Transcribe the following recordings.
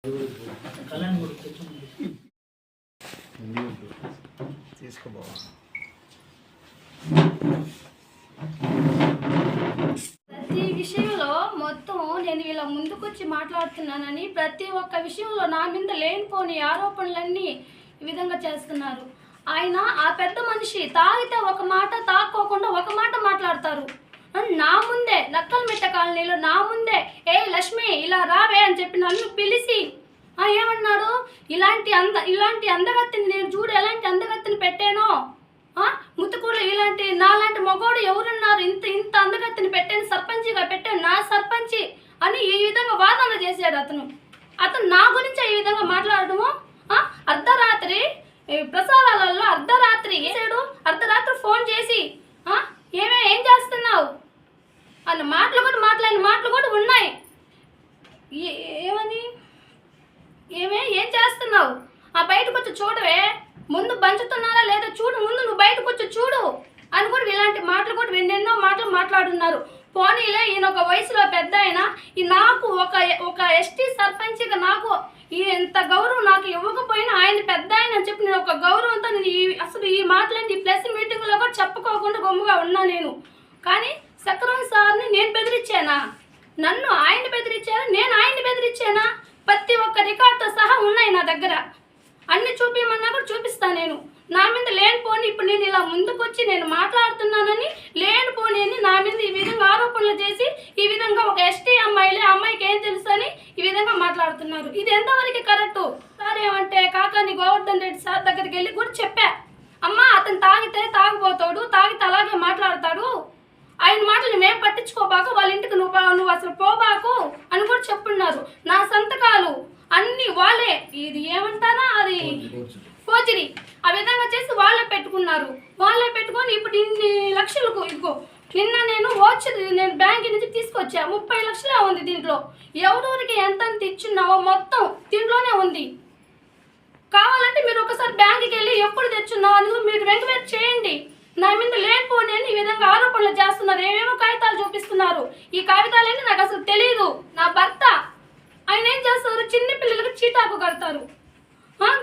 ప్రతి విషయంలో మొత్తం నేను ఇలా ముందుకొచ్చి మాట్లాడుతున్నానని ప్రతి ఒక్క విషయంలో నా మీద లేనిపోని ఆరోపణలన్నీ ఈ విధంగా చేస్తున్నారు. ఆయన ఆ పెద్ద మనిషి తాగితే ఒక మాట, తాక్కోకుండా ఒక మాట మాట్లాడతారు. నా ముందే నక్కలమిట్ట కాలనీలో నా ముందే ఏ లక్ష్మి ఇలా రావే అని చెప్పి నన్ను పిలిచి ఏమన్నాడు, ఇలాంటి అందగత్తిని నేను చూడు ఎలాంటి అందగత్తిని పెట్టానో, ముతుకులు ఇలాంటి నాలాంటి మగోడు ఎవరున్నారు, ఇంత అందగత్తిని పెట్టాను, సర్పంచిగా పెట్టాను, నా సర్పంచి అని ఈ విధంగా వాదన చేశాడు. అతను నా గురించి ఈ విధంగా మాట్లాడడము. అర్ధరాత్రి ప్రసారాలలో అర్ధరాత్రి ఫోన్ చేసి ఏం చేస్తున్నావు అన్న మాటలు కూడా ఉన్నాయి. ఏం చేస్తున్నావు, బయటకు వచ్చి చూడవే, ముందు పంచుతున్నారా లేదా చూడు, ముందు నువ్వు బయటకు వచ్చి చూడు అని కూడా ఇలాంటి మాటలు కూడా ఎన్నెన్నో మాటలు మాట్లాడున్నారు. పోనీలే, ఈయన ఒక వయసులో పెద్ద అయినా నాకు ఒక ఎస్టీ సర్పంచ్గా నాకు ఇంత గౌరవం నాకు ఇవ్వకపోయినా ఆయన పెద్ద ఆయన అని చెప్పి నేను ఒక గౌరవంతో నేను అసలు ఈ మాటలండి ఈ ప్రెస్ మీటింగ్లో కూడా చెప్పుకోకుండా గమ్ముగా ఉన్నా నేను. కానీ సక్రమ్ సార్ని నేను బెదిరించానా, నన్ను ఆయన బెదిరించానా, నేను ఆయన్ని బెదిరించానా? ప్రతి ఒక్క రికార్డుతో సహా ఉన్నాయి నా దగ్గర, అన్ని చూపించమన్నా కూడా చూపిస్తాను నేను. నా మీద లేనిపోని ఇప్పుడు నేను ఇలా ముందుకొచ్చి నేను మాట్లాడుతున్నానని లేనిపోని నా మీద ఈ విధంగా ఆరోపణలు చేసి ఈ విధంగా ఒక ఎస్టీ అమ్మాయికి ఏం తెలుసు అని ఈ విధంగా మాట్లాడుతున్నారు. ఇది ఎంతవరకు కరెక్టు? సార్ ఏమంటే కాకాని గోవర్ధన్ రెడ్డి సార్ దగ్గరికి వెళ్ళి కూడా చెప్పా, అమ్మా అతను తాగితే తాగిపోతాడు, తాగితే అలాగే మాట్లాడతాడు, ఆయన మాటలు మేము పట్టించుకోబాకు, వాళ్ళ ఇంటికి నువ్వు అసలు పోబాకు అని కూడా చెప్పున్నారు. నా సంతకాలు అన్ని వాళ్ళే, ఇది ఏమంటారా అది ఫోర్జరీ, ఆ విధంగా చేసి వాళ్ళే పెట్టుకున్నారు. వాళ్ళే పెట్టుకొని ఇప్పుడు ఇన్ని లక్షలకు ఇదిగో నిన్న నేను నేను బ్యాంక్ నుంచి తీసుకొచ్చా, 30 లక్షలే ఉంది దీంట్లో. ఎవరెవరికి ఎంత ఇచ్చున్నావో మొత్తం దీంట్లోనే ఉంది. కావాలంటే మీరు ఒకసారి బ్యాంకుకి వెళ్ళి ఎప్పుడు తెచ్చున్నావు అని మీరు వెంటనే చేయండి. నా మీద లేనిపోని ఈ విధంగా ఆరోపణలు చేస్తున్నారు, ఏమేమో కాగితాలు చూపిస్తున్నారు. ఈ కాగితాలన్నీ నాకు అసలు తెలియదు. నా భర్త ఆయన ఏం చేస్తారు, చిన్న పిల్లలకు చీతాకు కడతారు,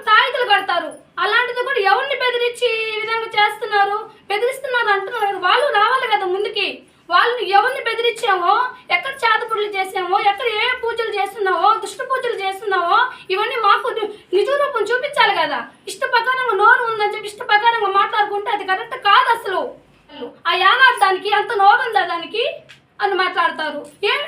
తాయితలు కడతారు. అలాంటిది కూడా ఎవరిని బెదిరించి ఈ విధంగా చేస్తున్నారు, బెదిరిస్తున్నారు అంటున్నారు. వాళ్ళు రావాలి కదా ముందుకి. వాళ్ళని ఎవరిని బెదిరించామో, ఎక్కడ చేతపుడులు చేసామో, ఎక్కడ ఏ పూజలు చేస్తున్నావో, దుష్ట పూజలు చేస్తున్నావో ఇవన్నీ మాకు నిజ రూపం చూపించాలి కదా. ఇష్ట ప్రకారంగా నోరు ఉందని చెప్పి ఇష్ట ప్రకారంగా మాట్లాడుకుంటే అది కరెక్ట్ కాదు. అసలు ఆ యానార్థానికి అంత నోరు ఉందా దానికి అని మాట్లాడతారు.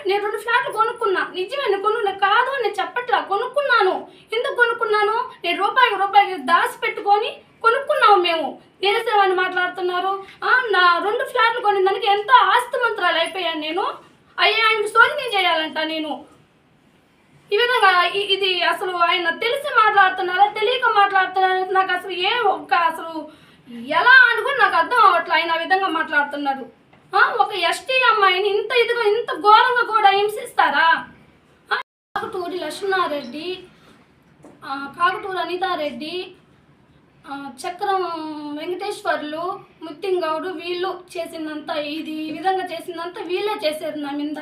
నేను 2 ఫ్లాట్లు కొనుక్కున్నా, నిజమే నేను కాదు అని నేను చెప్పట్లా, కొనుక్కున్నాను. ఎందుకు కొనుక్కున్నాను, నేను రూపాయికి దాచి పెట్టుకొని కొనుక్కున్నాము మేము, దేశమని మాట్లాడుతున్నారు. నా 2 ఫ్లాట్లు కొనిన దానికి ఎంతో ఆస్తిమంతురాలు అయిపోయాను నేను. ఆయనకు శోధన చేయాలంట నేను. ఈ విధంగా ఇది అసలు ఆయన తెలిసి మాట్లాడుతున్నారా తెలియక మాట్లాడుతున్నారా నాకు అసలు అసలు ఎలా అని కూడా నాకు అర్థం అవ్వట్లేదు. ఆయన ఆ విధంగా మాట్లాడుతున్నారు. ఒక ఎస్టీ అమ్మాయిని ఇంత ఘోరంగా కూడా హింసిస్తారా? కాకటూరి లక్ష్మణారెడ్డి, కాకటూరు అనితారెడ్డి, చక్రం వెంకటేశ్వర్లు, ముత్తింగౌడు వీళ్ళు చేసిందంతా ఈ విధంగా చేసిందంతా వీళ్ళే చేశారు నా మీద.